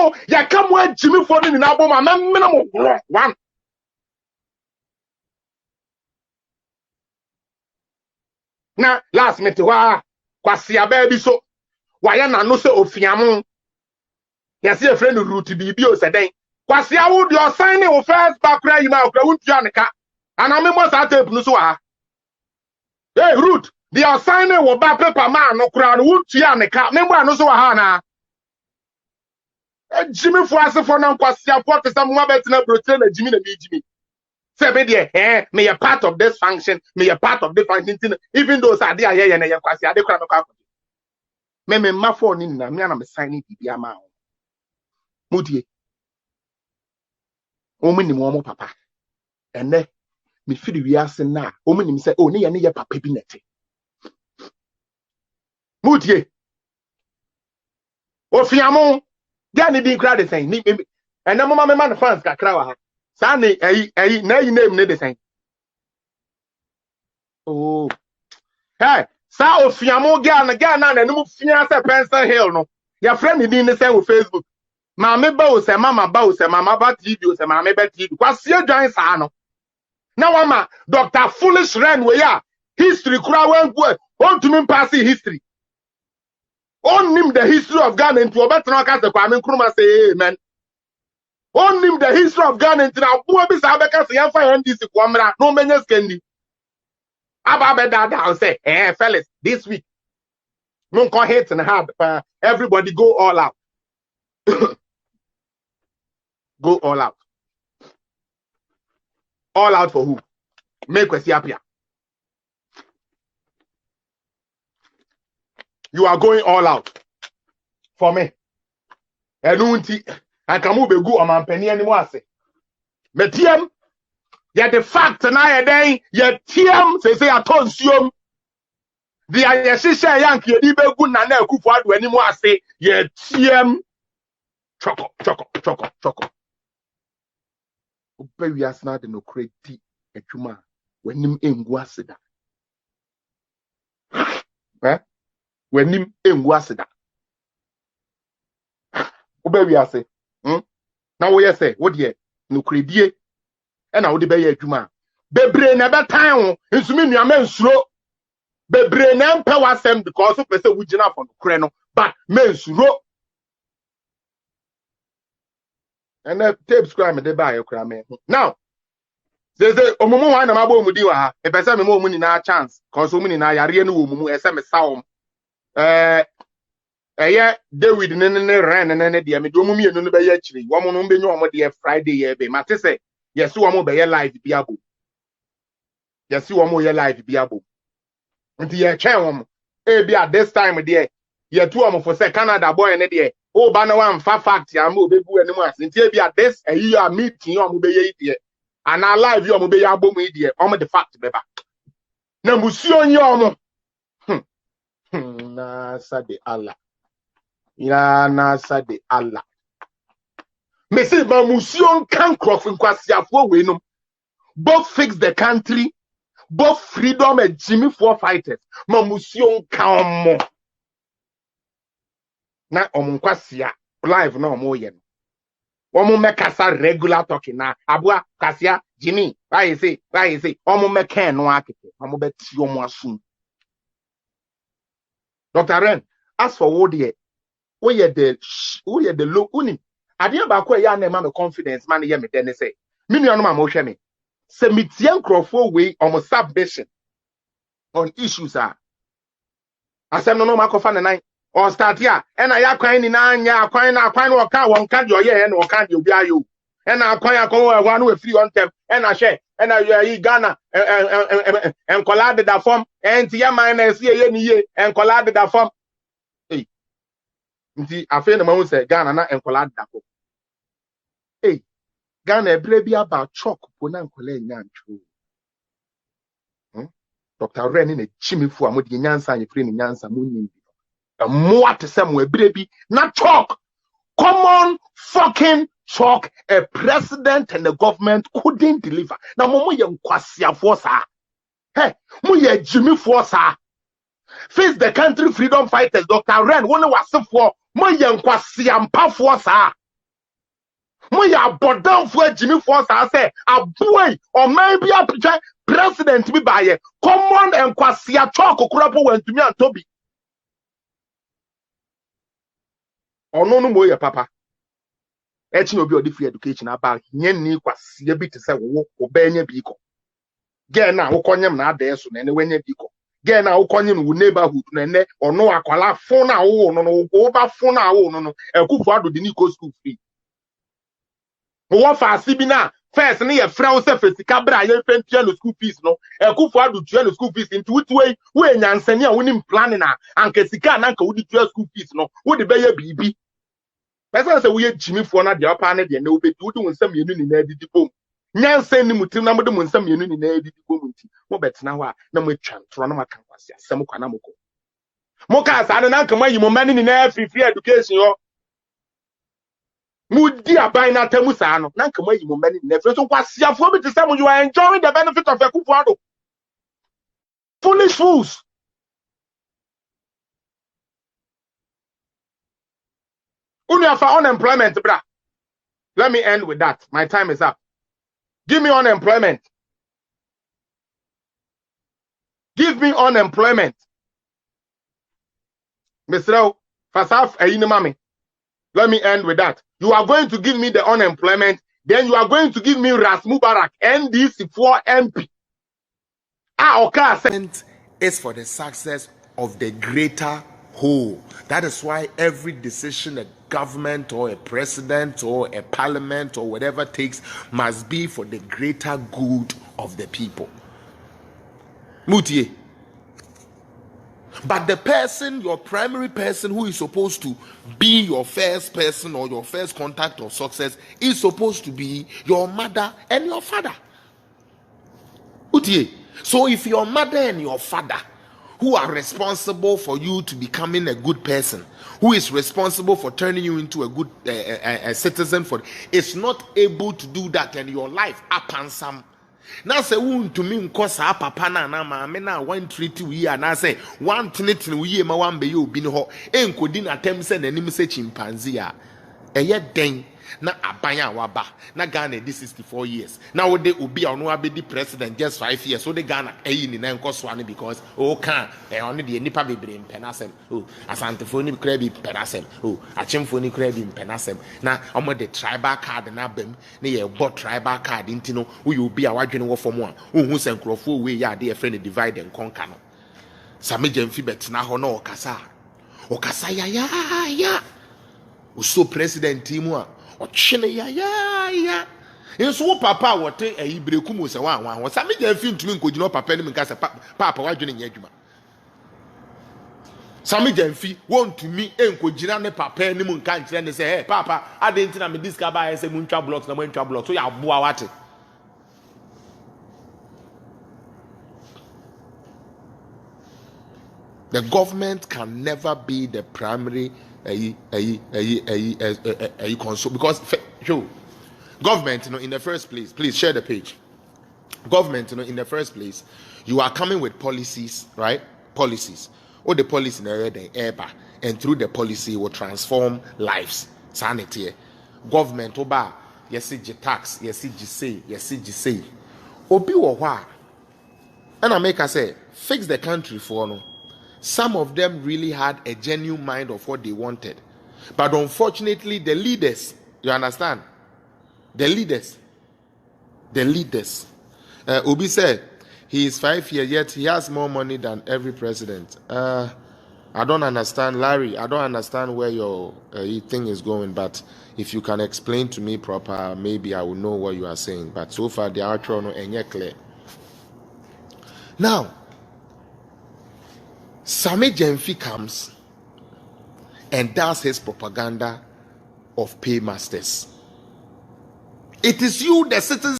mo ya come where Jimmy for in album and minimum one. Now last minute kwasi ababy so why na no se ofiamu. Yes, your friend root to be bio said. Kwasi awu your signing of first back cry you now won't yanka. And I remember that tape no so. Hey root, the signing will back paper man no crown won't yanka. Remember no so na. Jimmy for us for now kwasi apart some more better na protein Jimmy na Jimmy. Say me there, me a part of this function, me a part of the function even those are there here na kwasi ade kra no ka. Me ma phone ni na me na me signing bibia ma. Mudie. Omini mo papa. Ene me firi wiase na. Omini me say oh ne ye papa bi nete. Mudie. Ofiamo. Dia ne din kra de sen. Ni ene mo ma me man fans kakra wa ha. Sa ne na yi name ne de sen. Oh. Hey, sa ofiamo ga na ne mu fia se Pencil Hill no. Ya friend ni din ne sen wo Facebook. Mama ba o se mama ba o se mama ba TV o se mama ba TV kwasi adwan sa no na wama Dr. Foolish Ren we ya history kura wen go on to me pass history on him the history of Ghana into obetna ka se kwame nkruma say amen on him the history of Ghana into na bo bi sa beka se yan fa NDC ko mra no menye skendi aba be da say fellas this week no ko hit and hard everybody go all out. Go all out. All out for who? Make us happy. You are going all out for me. Enunti, I can move a good on my penny anymore. Metium, yet the fact na day, yet TM say I told you. The Ayesha Yankee, you be good na Akufo Addo anymore. Say yet TM. Choco. Obewi asna de no kredi adwuma wanim engu aseda wanim engu aseda obewi ase na wo yese wo de no kredie e na wo de be ya adwuma bebre na be tan ho nsumi nuama nsuro bebre na mpa wasem because of person wugina for no kre no but men nsuro. And that tape scribe de buy your now. There's a omumu one na mabo mudi wa ha. E pesa me mo muni na chance. Cause muni na yare no omumu ese me saom. David ne ren ne de me do omumu enu no be ye chiri. Wo mo no be nyu omo de Friday ye be. Mate say yes wo mo be ye live bi abo. Yes wo mo ye live bi abo. Nti ye twen wo mo. E bi at this time there. Ye two omo for say Canada boy ne de. Oh, Bana one fact, ya mo be bu enimu ase. Nti e at this year meeting you mo be ye die. And our live you mo be ya bomu die. Omo the fact beba. Na musuo nyi omo. Na sa de Allah. Ya na sa de Allah. Me say ma musuo kan crofin kwasiafo we no. Both fix the country, both freedom and Jimmy for fighters. Ma musuo kan omo. Na omunkwasia live na omoye no omu mekasa regular talking na abua kasia Jimmy why you say omu meka no akete omu beti omu asun. Dr. Ren, as for what there we the low uni ade ba ko ya na me confidence man ye me den say me nua no ma mo hwe me se mitien crofo we omu submission on issues asem no makofa na nine or start here and I akwan ni na anya akwan na oka won ka de oye na oka de obi ayo and akwan one we free on them and I share and I Ghana and collide that form and ya minus ye ni ye and collide that form hey nti afa na ma say Ghana na and collide that form hey Ghana ebre bi about chalk po na nkola nyancho Dr. Ren ni chimifu amodi nyansa anye free ni nyansa munni more to some way, baby, not talk. Common fucking talk. A president and the government couldn't deliver. Now, Momo Yang Kwasia Forza. Hey, Muye Jimmy Forza. Face the country freedom fighters, Dr. Ren, one was for Moyen Kwasia Forza. Mo ya bodam fo Jimmy Force say aboy or maybe a president bi baye common enkwase talk kokurapo wantumi antobi. Ono no mo ye papa. Echi no bi odi free education aba yen ni kwase bi te say wo obenya bi ko. Ge na wo konyem na ada eso na ne wanya bi ko. Ge na wo konyem wo neighborhood na ne ono akwala fon na wo no no wo ba fon na wo no no Akufo Addo di ni ko school free. What for Sibina first near Frown surface Cabra, you pay no school fees, no, Akufo Addo no school fees into which way, when Yansania winning planning, and Kesika and Uncle would do school fees, no, would the Bayer BB. That's why we Jimmy for not the upper and no be doing some union in Eddie Boom. Nyan sending Mutin number when some union in Eddie Boom. What bet now, no more chance, Ronama Campus, Samukanamoko. Mokas, I don't know, come you money in every free education. Mudi abaina temusa no na nkama yi mo mani na fre so kwasiafo bi te say you are enjoying the benefit of Akufo Addo. Foolish fools. Unia for unemployment bra. Let me end with that. My time is up. Give me unemployment. Give me unemployment. Mr. Fasaf ayinimami. Let me end with that. You are going to give me the unemployment, then you are going to give me Ras Mubarak, NDC4 MP. Okay. Is for the success of the greater whole. That is why every decision a government or a president or a parliament or whatever takes must be for the greater good of the people. Mutie. But the person, your primary person who is supposed to be your first person or your first contact of success is supposed to be your mother and your father. Utie. So if your mother and your father, who are responsible for you to becoming a good person, who is responsible for turning you into a good citizen, is not able to do that and your life up and some. Now say to me nkosa papa na maame na one treat we na say one tinit we ma one be obi ne ho enkodi na tem say nanim say chimpanzee a eye den na abanya waba na Ghana this 64 years now we dey obi a no abedi president just 5 years so the Ghana eyi ni na nkoso ane because o kan on the nipa bebre mpenasem o asantefo ni kra bi mpenasem o achemfo ni kra bi mpenasem na omo the tribal card na bam na ye bought tribal card intino we obi a wadwene wo fom a ohun senkrofo we ya de friend divide and conquer no sameje mfi betina ho na okasa ya so president timu a ochene ya enso papa wote ayibreku mu se wan sa me ja fi ntumi nkogino papa ni nka se papa wadwene nya adwuma sa me ja fi wontumi enkogina ne papa ni mu nka nkire ne se hey papa adenti na me discover ay se mu ntwa blocks na mu ntwa blocks so ya boa wate. The government can never be the primary console because government, in the first place, please share the page. Government, in the first place, you are coming with policies, right? Policies. All the policy in the air, and through the policy will transform lives. Sanity. Government, oba, yes, tax, yes, say. Obi wa. And I make us say, fix the country for no. Some of them really had a genuine mind of what they wanted. But unfortunately, the leaders, you understand? The leaders. Obi said, he is 5 years, yet he has more money than every president. I don't understand, Larry. I don't understand where your thing is going, but if you can explain to me proper, maybe I will know what you are saying. But so far, the outro no enye clear. Now, Same Jemfi comes and does his propaganda of paymasters. It is you, the citizens.